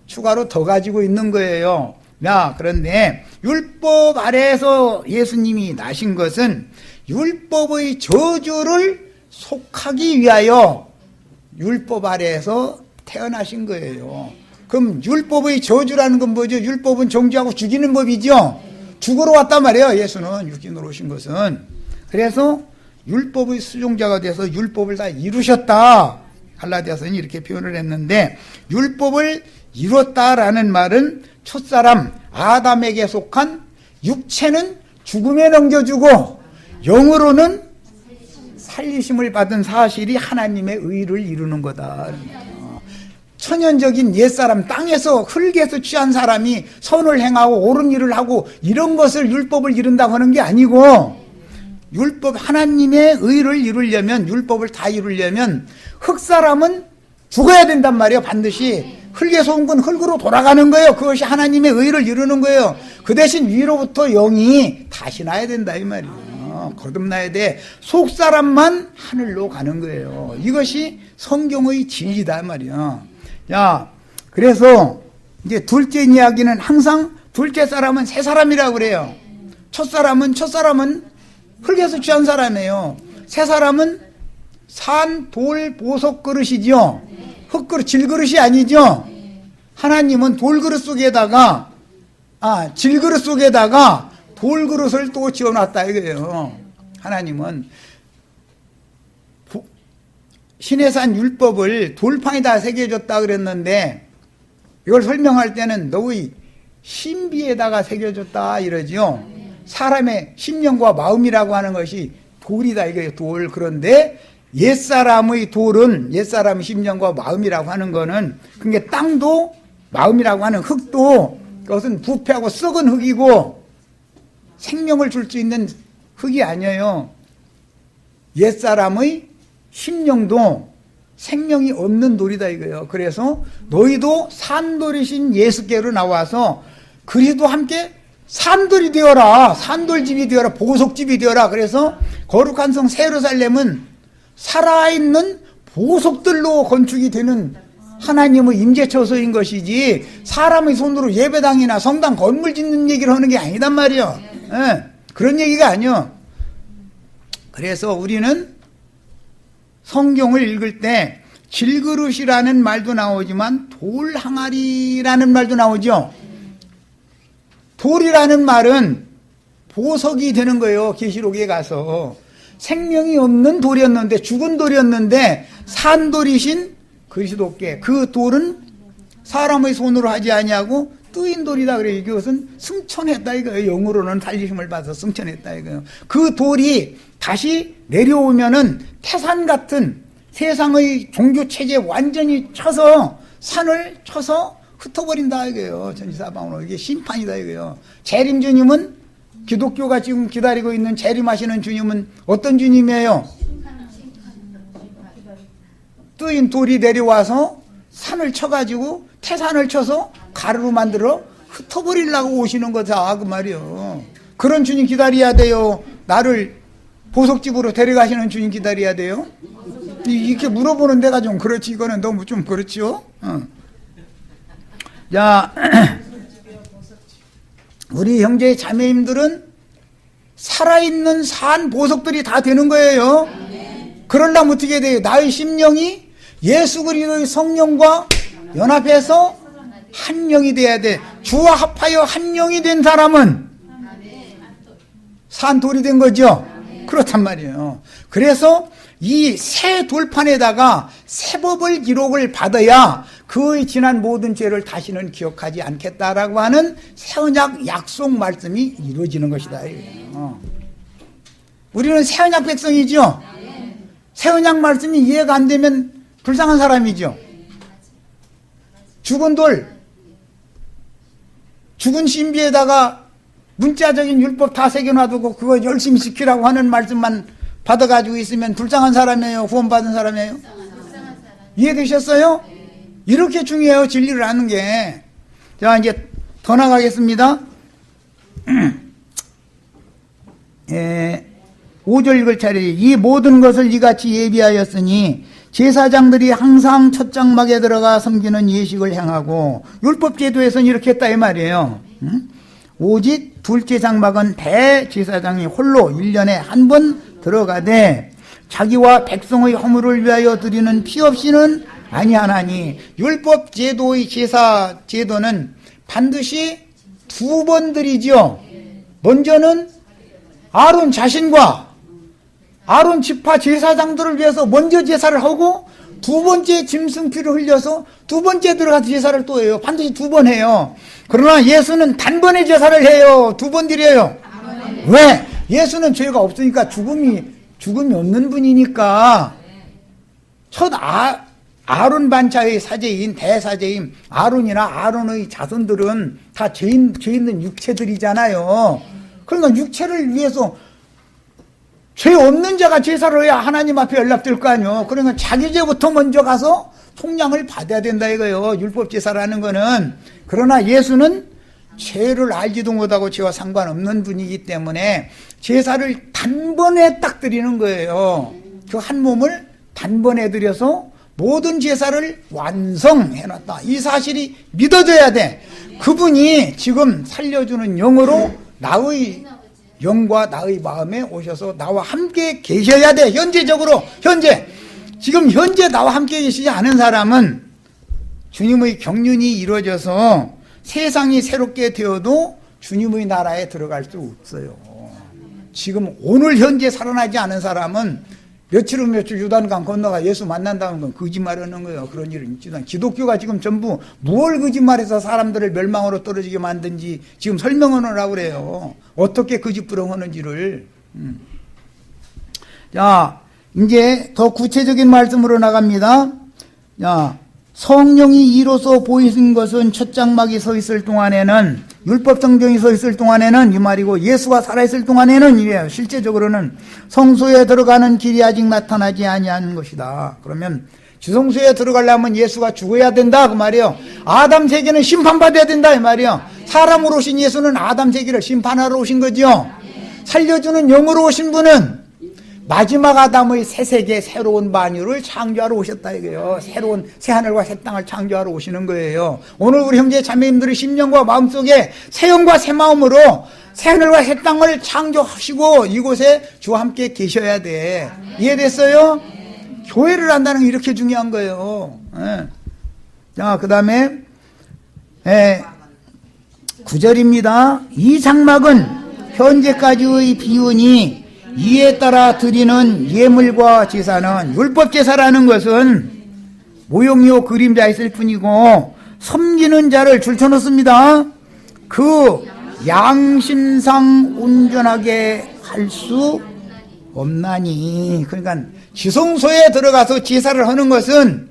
추가로 더 가지고 있는 거예요. 야, 그런데 율법 아래에서 예수님이 나신 것은 율법의 저주를 속하기 위하여 율법 아래에서 태어나신 거예요. 그럼 율법의 저주라는 건 뭐죠? 율법은 정죄하고 죽이는 법이죠. 죽으러 왔단 말이에요. 예수는 육신으로 오신 것은. 그래서 율법의 수종자가 돼서 율법을 다 이루셨다. 갈라디아서는 이렇게 표현을 했는데, 율법을 이뤘다라는 말은 첫사람 아담에게 속한 육체는 죽음에 넘겨주고 영으로는 살리심을 받은 사실이 하나님의 의를 이루는 거다. 천연적인 옛사람, 땅에서 흙에서 취한 사람이 선을 행하고 옳은 일을 하고 이런 것을 율법을 이룬다고 하는 게 아니고, 율법, 하나님의 의를 이루려면, 율법을 다 이루려면 흙사람은 죽어야 된단 말이에요. 반드시 흙에서 온 건 흙으로 돌아가는 거예요. 그것이 하나님의 의를 이루는 거예요. 그 대신 위로부터 영이 다시 나야 된다 이 말이에요. 거듭나야 돼. 속사람만 하늘로 가는 거예요. 이것이 성경의 진리다 말이에요. 야, 그래서 이제 둘째 이야기는 항상 둘째 사람은 새 사람이라고 그래요. 첫사람은 흙에서 취한 사람이에요. 새 사람은 산, 돌, 보석 그릇이죠. 흙그릇, 질그릇이 아니죠. 하나님은 돌그릇 속에다가, 질그릇 속에다가 돌그릇을 또 지어놨다 이거예요. 하나님은 시내산 율법을 돌판에다 새겨줬다 그랬는데, 이걸 설명할 때는 너의 신비에다가 새겨줬다 이러죠. 사람의 심령과 마음이라고 하는 것이 돌이다 이거예요. 돌. 그런데 옛사람의 돌은, 옛사람의 심령과 마음이라고 하는 거는, 그게 땅도 마음이라고 하는 흙도 그것은 부패하고 썩은 흙이고 생명을 줄 수 있는 흙이 아니에요. 옛사람의 심령도 생명이 없는 돌이다 이거예요. 그래서 너희도 산돌이신 예수께로 나와서 그리스도 함께 산돌이 되어라. 산돌집이 되어라. 보석집이 되어라. 그래서 거룩한 성 새 예루살렘은 살아있는 보석들로 건축이 되는 하나님의 임재처소인 것이지 사람의 손으로 예배당이나 성당 건물 짓는 얘기를 하는 게 아니단 말이요. 예, 그런 얘기가 아니요. 그래서 우리는 성경을 읽을 때 질그릇이라는 말도 나오지만 돌항아리라는 말도 나오죠. 돌이라는 말은 보석이 되는 거예요. 계시록에 가서 생명이 없는 돌이었는데, 죽은 돌이었는데 산돌이신 그리스도께 그 돌은 사람의 손으로 하지 아니하고 뜨인 돌이다. 그래요. 이것은 승천했다 이거예요. 영으로는 살리심을 받아서 승천했다 이거예요. 그 돌이 다시 내려오면은 태산 같은 세상의 종교체제 완전히 쳐서 산을 쳐서 흩어버린다 이거예요. 천지사방으로. 이게 심판이다 이거예요. 재림주님은, 기독교가 지금 기다리고 있는 재림하시는 주님은 어떤 주님이에요? 뜨인 돌이 내려와서 산을 쳐가지고 태산을 쳐서 가루로 만들어 흩어버리려고 오시는 거다 그 말이요. 그런 주님 기다려야 돼요. 나를 보석집으로 데려가시는 주님 기다려야 돼요. 이렇게 물어보는 데가 좀 그렇지. 이거는 너무 좀 그렇지요. 자, 우리 형제 자매님들은 살아있는 산 보석들이 다 되는 거예요. 그러려면 어떻게 돼요? 나의 심령이 예수 그리스도의 성령과 연합해서 한 영이 돼야 돼. 주와 합하여 한 영이 된 사람은 산돌이 된 거죠. 그렇단 말이에요. 그래서 이 새 돌판에다가 새법을 기록을 받아야 그의 지난 모든 죄를 다시는 기억하지 않겠다라고 하는 새언약 약속 말씀이 이루어지는 것이다. 우리는 새언약 백성이죠. 새언약 말씀이 이해가 안 되면 불쌍한 사람이죠. 죽은 돌, 죽은 신비에다가 문자적인 율법 다 새겨놔두고 그거 열심히 지키라고 하는 말씀만 받아가지고 있으면 불쌍한 사람이에요? 구원받은 사람이에요? 이해되셨어요? 이렇게 중요해요. 진리를 아는 게. 자, 이제 더 나가겠습니다. 5절 읽을 차례. 이 모든 것을 이같이 예비하였으니 제사장들이 항상 첫 장막에 들어가 섬기는 예식을 행하고, 율법제도에서는 이렇게 했다 이 말이에요. 오직 둘째 장막은 대제사장이 홀로 1년에 한 번 들어가되 자기와 백성의 허물을 위하여 드리는 피 없이는 아니하나니, 율법제도의 제사 제도는 반드시 두 번 드리죠. 먼저는 아론 자신과 아론 지파 제사장들을 위해서 먼저 제사를 하고, 두 번째 짐승피를 흘려서 두 번째 들어가서 제사를 또 해요. 반드시 두 번 해요. 그러나 예수는 단번에 제사를 해요. 두 번 드려요. 왜? 예수는 죄가 없으니까, 죽음이 없는 분이니까. 첫 아론 반차의 사제인 대사제인 아론이나 아론의 자손들은 다 죄 있는 육체들이잖아요. 그러니까 육체를 위해서 죄 없는 자가 제사를 해야 하나님 앞에 연락될 거 아니에요. 그러니까 자기 죄부터 먼저 가서 속량을 받아야 된다 이거예요. 율법 제사라는 거는. 그러나 예수는 죄를 알지도 못하고 죄와 상관없는 분이기 때문에 제사를 단번에 딱 드리는 거예요. 그 한 몸을 단번에 드려서 모든 제사를 완성해놨다. 이 사실이 믿어져야 돼. 그분이 지금 살려주는 영으로 나의 영과 나의 마음에 오셔서 나와 함께 계셔야 돼. 현재적으로, 지금 현재 나와 함께 계시지 않은 사람은 주님의 경륜이 이루어져서 세상이 새롭게 되어도 주님의 나라에 들어갈 수 없어요. 지금 오늘 현재 살아나지 않은 사람은 며칠 후 며칠 요단강 건너가 예수 만난다는 건 거짓말하는 거예요. 그런 일은 있지도 않아요. 기독교가 지금 전부 무엇 거짓말해서 사람들을 멸망으로 떨어지게 만든지 지금 설명하느라고 그래요. 어떻게 거짓부렁하는지를. 자, 이제 더 구체적인 말씀으로 나갑니다. 자, 성령이 이로써 보이신 것은 첫 장막이 서 있을 동안에는, 율법 성경이 서 있을 동안에는 이 말이고, 예수가 살아있을 동안에는 이래요. 실제적으로는 성소에 들어가는 길이 아직 나타나지 아니하는 것이다. 그러면 지성소에 들어가려면 예수가 죽어야 된다 그 말이에요. 아담 세계는 심판받아야 된다 이 말이에요. 사람으로 오신 예수는 아담 세계를 심판하러 오신 거죠. 살려주는 영으로 오신 분은 마지막 아담의 새 세계 새로운 만유를 창조하러 오셨다 이거예요. 새로운 새하늘과 새 땅을 창조하러 오시는 거예요. 오늘 우리 형제 자매님들의 심령과 마음속에 새 영과 새 마음으로 새하늘과 새 땅을 창조하시고 이곳에 주와 함께 계셔야 돼. 이해됐어요? 교회를 한다는 게 이렇게 중요한 거예요. 자, 그 다음에 9절입니다. 이 장막은 현재까지의 비유니 이에 따라 드리는 예물과 제사는, 율법 제사라는 것은 모형이요 그림자였을 뿐이고 섬기는 자를 줄쳐놓습니다. 그 양심상 온전하게 할 수 없나니. 그러니까 지성소에 들어가서 제사를 하는 것은,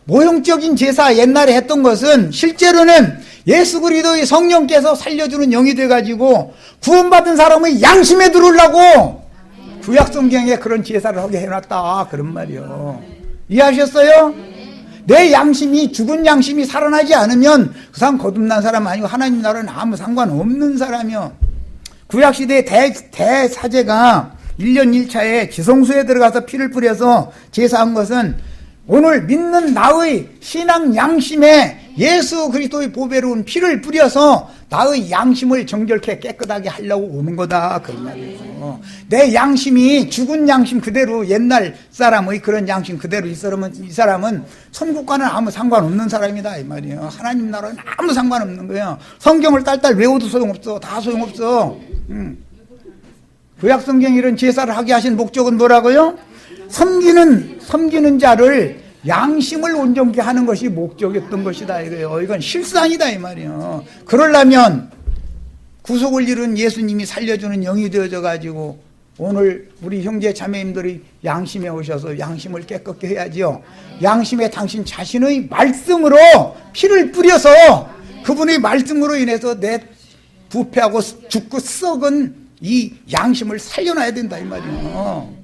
모형적인 제사 옛날에 했던 것은 실제로는 예수 그리스도의 성령께서 살려주는 영이 돼가지고 구원받은 사람의 양심에 들어오려고 구약 성경에 그런 제사를 하게 해놨다 그런 말이요. 이해하셨어요? 내 양심이, 죽은 양심이 살아나지 않으면 그 사람 거듭난 사람 아니고 하나님 나라는 아무 상관없는 사람이요. 구약시대의 대사제가 1년 1차에 지성소에 들어가서 피를 뿌려서 제사한 것은 오늘 믿는 나의 신앙 양심에 예수 그리스도의 보배로운 피를 뿌려서 나의 양심을 정결케 깨끗하게 하려고 오는 거다 그 말이에요. 내 양심이 죽은 양심 그대로, 옛날 사람의 그런 양심 그대로 이 사람은 천국과는 아무 상관없는 사람이다 이 말이에요. 하나님 나라는 아무 상관없는 거예요. 성경을 딸딸 외워도 소용없어. 다 소용없어. 구약 성경에 이런 제사를 하게 하신 목적은 뭐라고요? 섬기는 자를 양심을 온전케 하는 것이 목적이었던 것이다 이거예요. 이건 실상이다 이 말이에요. 그러려면 구속을 이룬 예수님이 살려주는 영이 되어져 가지고 오늘 우리 형제 자매님들이 양심에 오셔서 양심을 깨끗게 해야지요. 양심에 당신 자신의 말씀으로 피를 뿌려서 그분의 말씀으로 인해서 내 부패하고 죽고 썩은 이 양심을 살려놔야 된다 이 말이에요.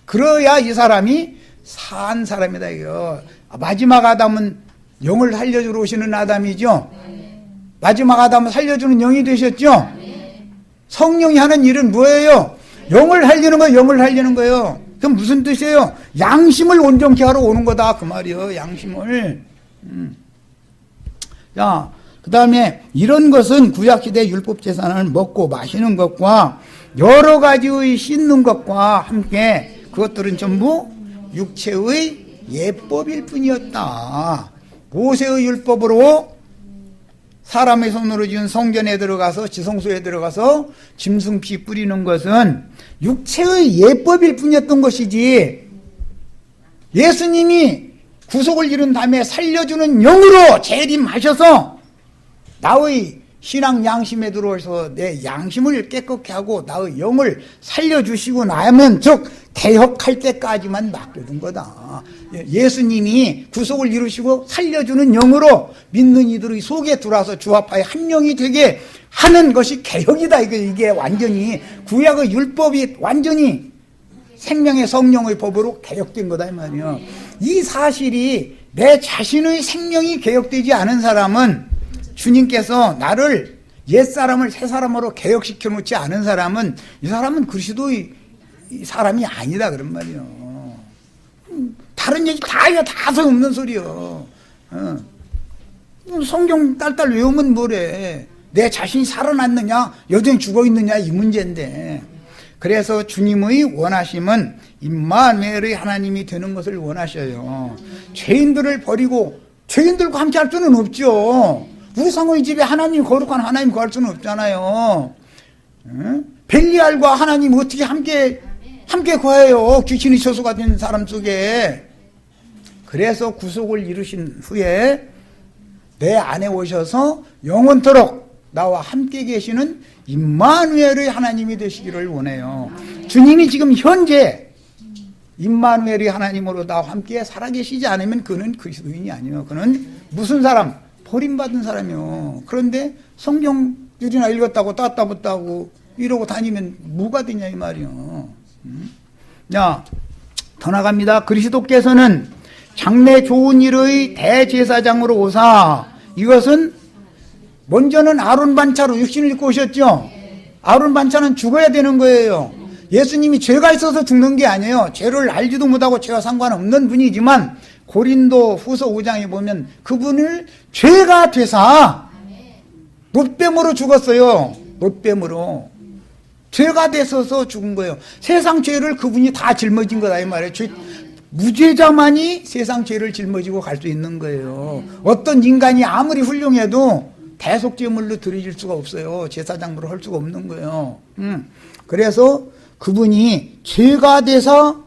그래야 이 사람이 산 사람이다 이거. 마지막 아담은 영을 살려주러 오시는 아담이죠. 마지막 아담은 살려주는 영이 되셨죠. 성령이 하는 일은 뭐예요? 영을 살리는 거예요. 영을 살리는 거예요. 그럼 무슨 뜻이에요? 양심을 온전케 하러 오는 거다 그 말이에요. 양심을. 자, 그 다음에 이런 것은 구약시대 율법제사는 먹고 마시는 것과 여러 가지의 씻는 것과 함께 그것들은 전부 육체의 예법일 뿐이었다. 모세의 율법으로 사람의 손으로 지은 성전에 들어가서 지성소에 들어가서 짐승피 뿌리는 것은 육체의 예법일 뿐이었던 것이지, 예수님이 구속을 이룬 다음에 살려주는 영으로 재림하셔서 나의 신앙 양심에 들어와서 내 양심을 깨끗게 하고 나의 영을 살려주시고 나면, 즉 개혁할 때까지만 맡겨둔 거다. 예수님이 구속을 이루시고 살려주는 영으로 믿는 이들의 속에 들어와서 주 앞에 한 영이 되게 하는 것이 개혁이다. 이게 완전히 구약의 율법이 완전히 생명의 성령의 법으로 개혁된 거다 이 말이에요. 이 사실이 내 자신의 생명이 개혁되지 않은 사람은, 주님께서 나를 옛사람을 새사람으로 개혁시켜 놓지 않은 사람은, 이 사람은 그리스도의 사람이 아니다 그런 말이에요. 다른 얘기 다 소용없는 소리요. 성경 딸딸 외우면 뭐래. 내 자신이 살아났느냐 여전히 죽어있느냐 이 문제인데, 그래서 주님의 원하심은 임마누엘의 하나님이 되는 것을 원하셔요. 죄인들을 버리고 죄인들과 함께 할 수는 없죠. 우리 상호의 집에 하나님, 거룩한 하나님 구할 수는 없잖아요. 벨리알과 하나님 어떻게 함께 구해요? 귀신이 처소가 된 사람 속에. 그래서 구속을 이루신 후에 내 안에 오셔서 영원토록 나와 함께 계시는 임마누엘의 하나님이 되시기를 원해요. 주님이 지금 현재 임마누엘의 하나님으로 나와 함께 살아계시지 않으면 그는 그리스도인이 아니에요. 그는 무슨 사람? 버림받은 사람이요. 그런데 성경 줄이나 읽었다고 따따 붙다고 이러고 다니면 뭐가 되냐 이 말이요. 자, 더 나갑니다. 그리스도께서는 장래 좋은 일의 대제사장으로 오사, 이것은 먼저는 아론 반차로 육신을 입고 오셨죠. 아론 반차는 죽어야 되는 거예요. 예수님이 죄가 있어서 죽는 게 아니에요. 죄를 알지도 못하고 죄와 상관없는 분이지만 고린도 후서 5장에 보면 그분을 죄가 되사 놋뱀으로 죽었어요. 놋뱀으로. 죄가 됐어서 죽은 거예요. 세상 죄를 그분이 다 짊어진 거다 이 말이에요. 무죄자만이 세상 죄를 짊어지고 갈 수 있는 거예요. 어떤 인간이 아무리 훌륭해도 대속죄물로 드려질 수가 없어요. 제사장으로 할 수가 없는 거예요. 그래서 그분이 죄가 돼서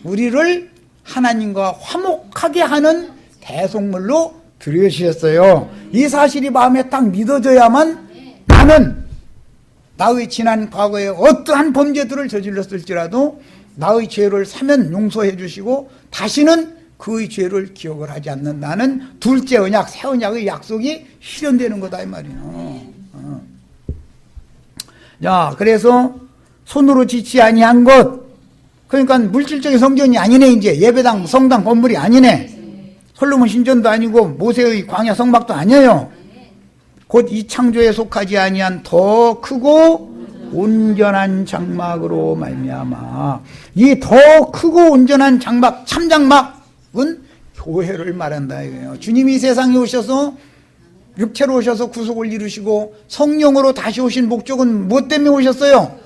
우리를 하나님과 화목하게 하는 대속물로 드려주셨어요. 이 사실이 마음에 딱 믿어져야만 나는 나의 지난 과거에 어떠한 범죄들을 저질렀을지라도 나의 죄를 사면 용서해 주시고 다시는 그의 죄를 기억을 하지 않는다는 둘째 언약, 새 언약의 약속이 실현되는 거다 이 말이에요. 자, 그래서 손으로 짓지 아니한 것, 그러니까 물질적인 성전이 아니네. 이제 예배당, 성당 건물이 아니네. 솔로몬 신전도 아니고 모세의 광야 성막도 아니에요. 곧 이 창조에 속하지 아니한 더 크고 온전한 장막으로 말미암아. 이 더 크고 온전한 장막, 참장막은 교회를 말한다 이거예요. 주님이 세상에 오셔서 육체로 오셔서 구속을 이루시고 성령으로 다시 오신 목적은 무엇 때문에 오셨어요?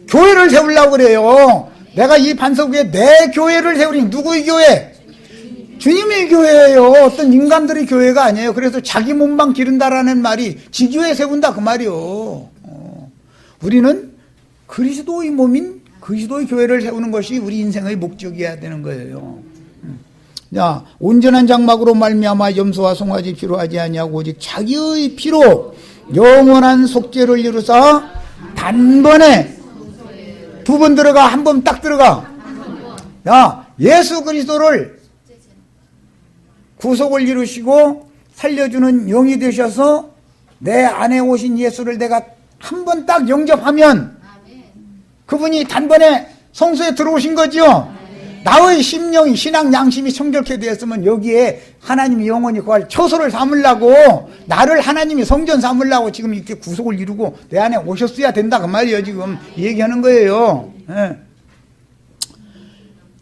교회를 세우려고 그래요. 내가 이 반석 위에 내 교회를 세우니. 누구의 교회? 주님의 교회예요. 어떤 인간들의 교회가 아니에요. 그래서 자기 몸만 기른다라는 말이 지교회 세운다 그 말이요. 우리는 그리스도의 몸인 그리스도의 교회를 세우는 것이 우리 인생의 목적이어야 되는 거예요. 자, 온전한 장막으로 말미암아 염소와 송아지 피로 하지 아니하고 오직 자기의 피로 영원한 속죄를 이루사 단번에 두 번 들어가, 한 번 딱 들어가. 야, 예수 그리스도를 구속을 이루시고 살려주는 영이 되셔서 내 안에 오신 예수를 내가 한 번 딱 영접하면 그분이 단번에 성소에 들어오신 거죠. 나의 심령이, 신앙 양심이 청결케 되었으면 여기에 하나님이 영원히 그걸 처소를 삼으려고, 나를 하나님이 성전 삼으려고 지금 이렇게 구속을 이루고 내 안에 오셨어야 된다 그 말이에요. 지금 얘기하는 거예요. 예.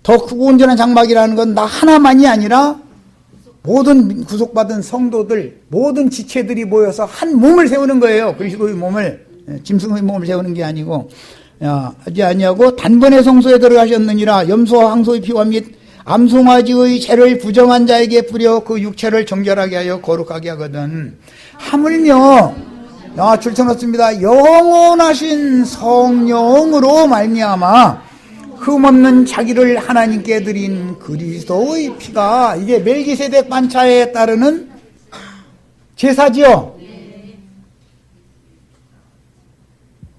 더 크고 온전한 장막이라는 건 나 하나만이 아니라 모든 구속받은 성도들, 모든 지체들이 모여서 한 몸을 세우는 거예요. 그리스도의 몸을, 짐승의 몸을 세우는 게 아니고. 하지 아니하고 단번에 성소에 들어가셨느니라. 염소와 항소의 피와 및 암송아지의 죄를 부정한 자에게 뿌려 그 육체를 정결하게 하여 거룩하게 하거든. 하물며 줄쳐놨습니다. 영원하신 성령으로 말미암아 흠없는 자기를 하나님께 드린 그리스도의 피가, 이게 멜기세덱 반차에 따르는 제사지요.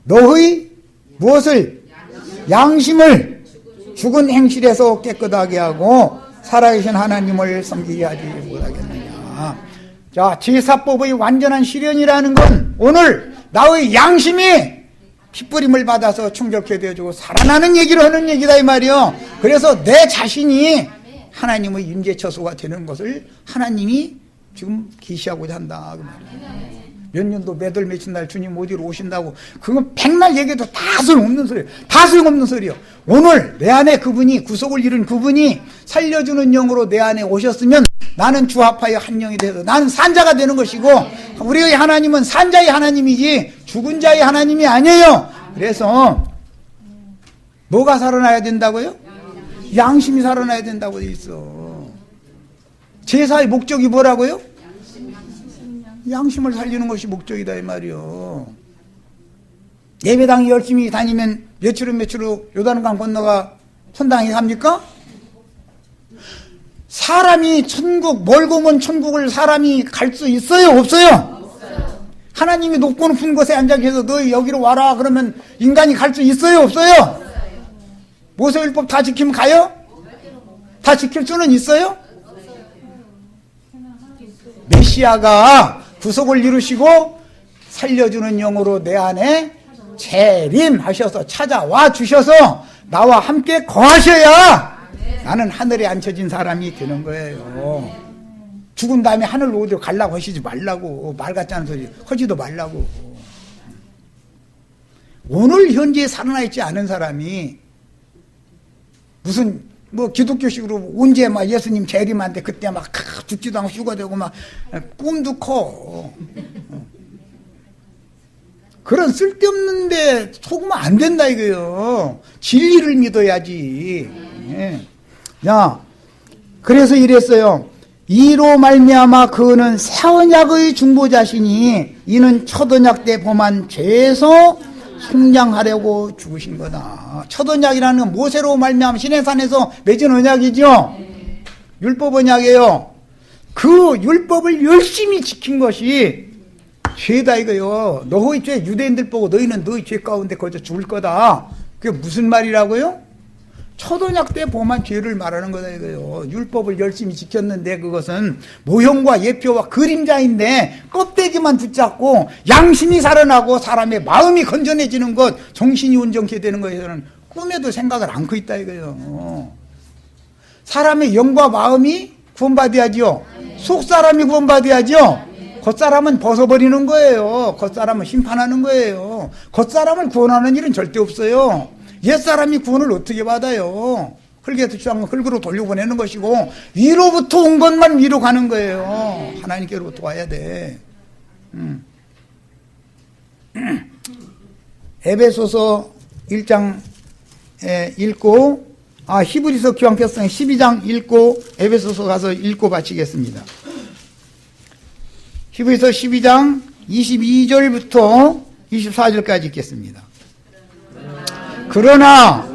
너의 무엇을? 양심을 죽은 행실에서 깨끗하게 하고 살아계신 하나님을 섬기게 하지 못하겠느냐. 자, 제사법의 완전한 실현이라는 건 오늘 나의 양심이 핏부림을 받아서 충격해 되어주고 살아나는 얘기를 하는 얘기다 이 말이요. 그래서 내 자신이 하나님의 임재처소가 되는 것을 하나님이 지금 계시하고자 한다 그 말이에요. 몇 년도 몇월 며칠 날 주님 어디로 오신다고, 그건 백날 얘기해도 다 소용없는 소리예요. 다 소용없는 소리예요. 오늘 내 안에 그분이, 구속을 이룬 그분이 살려주는 영으로 내 안에 오셨으면 나는 주합하여 한 영이 돼서 나는 산자가 되는 것이고, 우리의 하나님은 산자의 하나님이지 죽은 자의 하나님이 아니에요. 그래서 뭐가 살아나야 된다고요? 양심이 살아나야 된다고 돼 있어. 제사의 목적이 뭐라고요? 양심을 살리는 것이 목적이다 이 말이요. 예배당에 열심히 다니면 며칠 후 요단강 건너가 천당에 갑니까? 사람이 천국, 멀고 먼 천국을 사람이 갈 수 있어요? 없어요? 하나님이 높고 높은 곳에 앉아 계셔서 너 여기로 와라 그러면 인간이 갈 수 있어요? 없어요? 모세율법 다 지키면 가요? 다 지킬 수는 있어요? 메시아가 구속을 이루시고 살려주는 영으로 내 안에 재림하셔서 찾아와 주셔서 나와 함께 거하셔야 나는 하늘에 앉혀진 사람이 되는 거예요. 죽은 다음에 하늘로 어디로 가려고 하시지 말라고, 말 같지 않은 소리 하지도 말라고. 오늘 현재 살아나 있지 않은 사람이 무슨 뭐 기독교식으로 언제 막 예수님 재림한테 그때 막 죽지도 않고 휴가되고 막 꿈도 커. 그런 쓸데없는데 속으면 안 된다 이거요. 진리를 믿어야지. 예. 야, 그래서 이랬어요. 이로 말미암아 그는 새 언약의 중보자시니 이는 첫 언약 때 범한 죄에서 속량하려고 죽으신 거다. 첫 언약이라는 건 모세로 말미암아 시내산에서 맺은 언약이죠. 율법 언약이에요. 그 율법을 열심히 지킨 것이 죄다 이거요. 너희 죄 유대인들 보고 너희는 너희 죄 가운데 거저 죽을 거다. 그게 무슨 말이라고요? 첫 언약 때 범한 죄를 말하는 거다 이거요. 율법을 열심히 지켰는데 그것은 모형과 예표와 그림자인데 껍데기만 붙잡고 양심이 살아나고 사람의 마음이 건전해지는 것, 정신이 온전케 되는 것에서는 꿈에도 생각을 않고 있다 이거요. 사람의 영과 마음이 구원받아야죠. 속사람이 구원받아야죠. 겉사람은 벗어버리는 거예요. 겉사람은 심판하는 거예요. 겉사람을 구원하는 일은 절대 없어요. 옛사람이 구원을 어떻게 받아요? 흙에서 취한 건 흙으로 돌려보내는 것이고 위로부터 온 것만 위로 가는 거예요. 하나님께로부터 와야 돼. 에베소서 1장 읽고 히브리서 교환편성 12장 읽고 에베소서 가서 읽고 마치겠습니다. 히브리서 12장 22절부터 24절까지 읽겠습니다. 그러나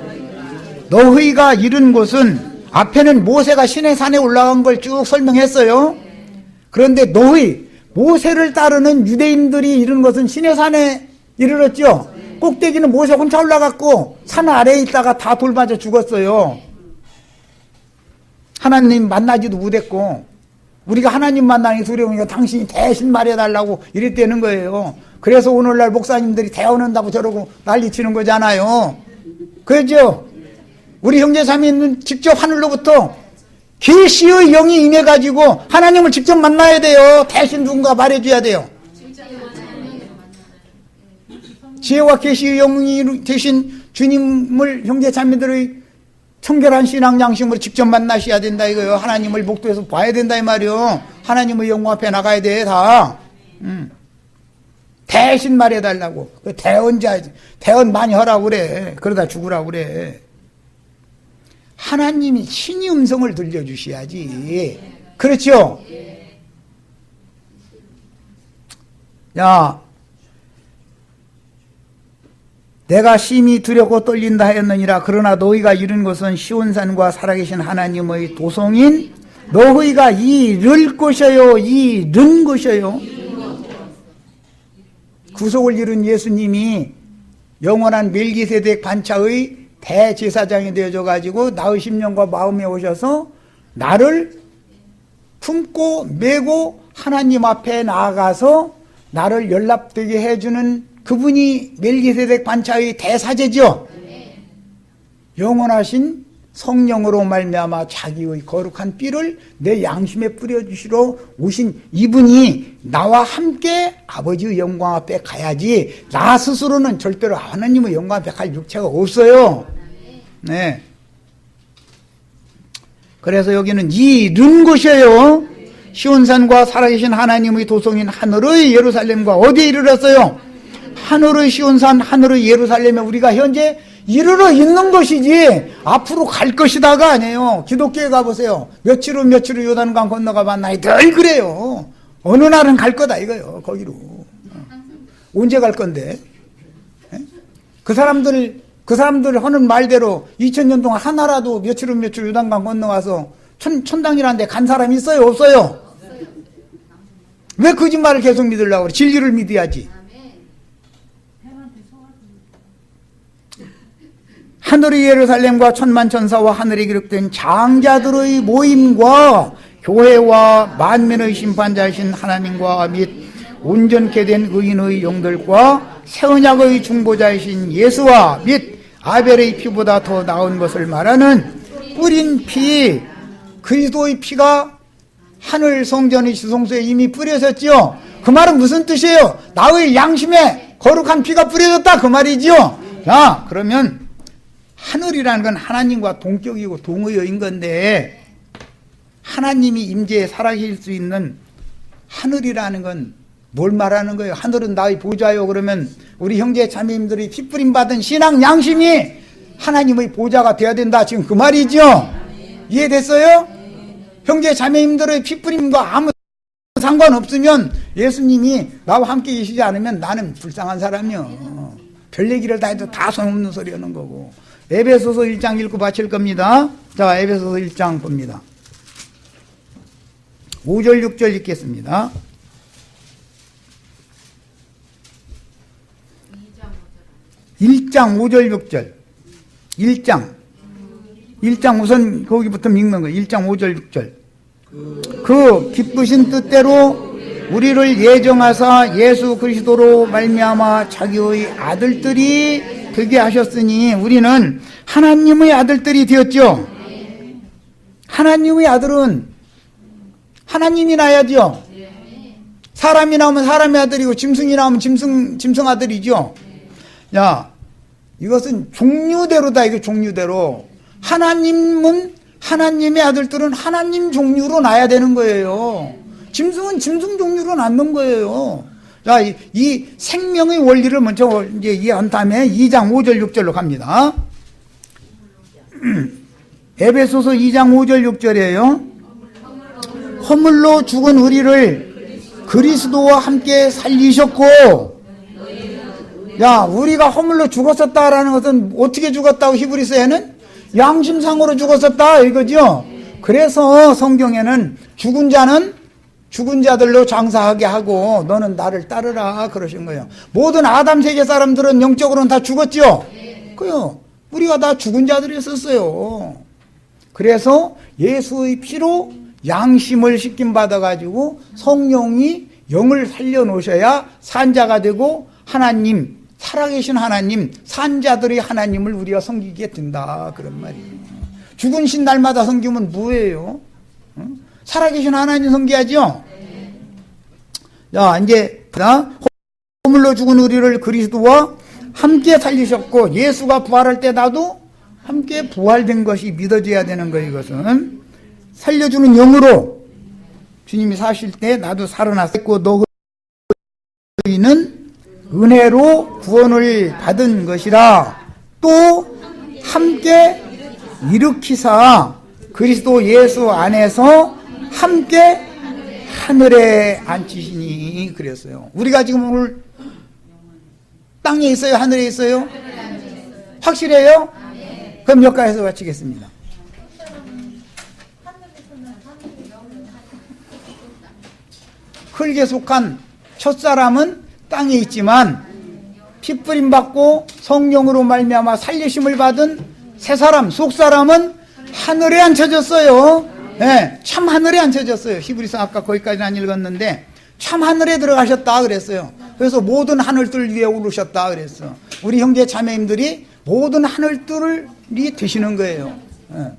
너희가 이른 곳은 앞에는 모세가 시내산에 올라간 걸 쭉 설명했어요. 그런데 너희 모세를 따르는 유대인들이 이른 것은 시내산에 이르렀죠. 꼭대기는 모세 혼자 올라갔고 산 아래에 있다가 다 돌 맞아 죽었어요. 하나님 만나지도 못했고 우리가 하나님 만나니 두려우니까 당신이 대신 말해달라고 이랬다는 거예요. 그래서 오늘날 목사님들이 대언한다고 저러고 난리치는 거잖아요. 그죠? 우리 형제자매는 직접 하늘로부터 계시의 영이 임해가지고 하나님을 직접 만나야 돼요. 대신 누군가 말해줘야 돼요. 지혜와 계시의 영이 대신 주님을 형제자매들의 청결한 신앙 양심으로 직접 만나셔야 된다 이거요. 하나님을 목도에서 봐야 된다 이 말이요. 하나님의 영광 앞에 나가야 돼 다. 대신 말해달라고. 대언 많이 하라고 그래. 그러다 죽으라고 그래. 하나님이 신이 음성을 들려주셔야지. 그렇죠? 야, 내가 심히 두렵고 떨린다 하였느니라. 그러나 너희가 이른 것은 시온산과 살아계신 하나님의 도성인 너희가 이를 것이요. 이른 것이요. 구속을 이룬 예수님이 영원한 멜기세덱 반차의 대제사장이 되어져 가지고 나의 심령과 마음에 오셔서 나를 품고 메고 하나님 앞에 나아가서 나를 연락되게 해주는 그분이 멜기세덱 반차의 대사제죠. 영원하신 성령으로 말미암아 자기의 거룩한 삐를 내 양심에 뿌려주시러 오신 이분이 나와 함께 아버지의 영광 앞에 가야지 나 스스로는 절대로 하나님의 영광 앞에 갈 육체가 없어요. 네. 그래서 여기는 이른 곳이에요. 시온산과 살아계신 하나님의 도성인 하늘의 예루살렘과 어디에 이르렀어요? 하늘의 시온산, 하늘의 예루살렘에 우리가 현재 이르러 있는 것이지 앞으로 갈 것이다가 아니에요. 기독교에 가보세요. 며칠 후 며칠 후 요단강 건너가면 나이 늘 그래요. 어느 날은 갈 거다 이거요. 거기로. 언제 갈 건데? 그 사람들 하는 말대로 2000년 동안 하나라도 며칠 후 며칠 요단강 건너가서 천당이라는 데 간 사람이 있어요? 없어요? 왜 거짓말을 계속 믿으려고 그래? 진리를 믿어야지. 하늘의 예루살렘과 천만천사와 하늘에 기록된 장자들의 모임과 교회와 만민의 심판자이신 하나님과 및 온전케 된 의인의 영들과 새 언약의 중보자이신 예수와 및 아벨의 피보다 더 나은 것을 말하는 뿌린 피, 그리스도의 피가 하늘 성전의 지성소에 이미 뿌려졌죠. 그 말은 무슨 뜻이에요? 나의 양심에 거룩한 피가 뿌려졌다 그 말이지요. 자, 그러면 하늘이라는 건 하나님과 동격이고 동의어인 건데 하나님이 임재에 살아계실 수 있는 하늘이라는 건 뭘 말하는 거예요? 하늘은 나의 보좌요. 그러면 우리 형제 자매님들이 핏부림 받은 신앙 양심이 하나님의 보좌가 돼야 된다. 지금 그 말이죠. 이해됐어요? 형제 자매님들의 핏부림과 아무 상관없으면 예수님이 나와 함께 계시지 않으면 나는 불쌍한 사람이요. 별 얘기를 다 해도 다 소용없는 소리 하는 거고. 에베소서 1장 읽고 바칠 겁니다. 자, 에베소서 1장 봅니다. 5절 6절 읽겠습니다. 1장 5절 6절 1장 우선 거기부터 읽는 거예요. 1장 5절 6절 그 기쁘신 뜻대로 우리를 예정하사 예수 그리스도로 말미암아 자기의 아들들이 되게 하셨으니 우리는 하나님의 아들들이 되었죠. 하나님의 아들은 하나님이 나야죠. 사람이 나오면 사람의 아들이고 짐승이 나오면 짐승 아들이죠. 야, 이것은 종류대로다. 이거 종류대로. 하나님의 아들들은 하나님 종류로 나야 되는 거예요. 짐승은 짐승 종류로 낳는 거예요. 자, 이 생명의 원리를 먼저 이제 이해한 다음에 2장 5절 6절로 갑니다. 에베소서 2장 5절 6절이에요. 허물로 죽은 우리를 그리스도와 함께 살리셨고, 야, 우리가 허물로 죽었었다라는 것은 어떻게 죽었다고 히브리서에는 양심상으로 죽었었다 이거죠. 그래서 성경에는 죽은 자는 죽은 자들로 장사하게 하고 너는 나를 따르라 그러신 거예요. 모든 아담 세계 사람들은 영적으로는 다 죽었죠. 그요. 우리가 다 죽은 자들이었었어요. 그래서 예수의 피로 양심을 씻김 받아가지고 성령이 영을 살려놓으셔야 산자가 되고 하나님, 살아계신 하나님, 산자들의 하나님을 우리가 섬기게 된다 그런 말이에요. 죽은 신 날마다 섬기면 뭐예요? 살아계신 하나님 섬겨야죠. 자, 이제 허물로 죽은 우리를 그리스도와 함께 살리셨고 예수가 부활할 때 나도 함께 부활된 것이 믿어져야 되는 거예요. 이것은 살려주는 영으로 주님이 사실 때 나도 살아났고 너희는 은혜로 구원을 받은 것이라. 또 함께 일으키사 그리스도 예수 안에서 함께 하늘에 앉히시니 그랬어요. 우리가 지금 오늘 땅에 있어요? 하늘에 있어요? 확실해요? 그럼 여기까지서 마치겠습니다. 흙에 속한 첫사람은 땅에 있지만 핏부림 받고 성령으로 말미암아 살리심을 받은 새사람, 속사람은 하늘에 앉혀졌어요. 네, 참 하늘에 앉혀졌어요. 히브리서 아까 거기까지는 안 읽었는데 참 하늘에 들어가셨다 그랬어요. 그래서 모든 하늘들 위에 오르셨다 그랬어. 우리 형제 자매님들이 모든 하늘들이 되시는 거예요. 네.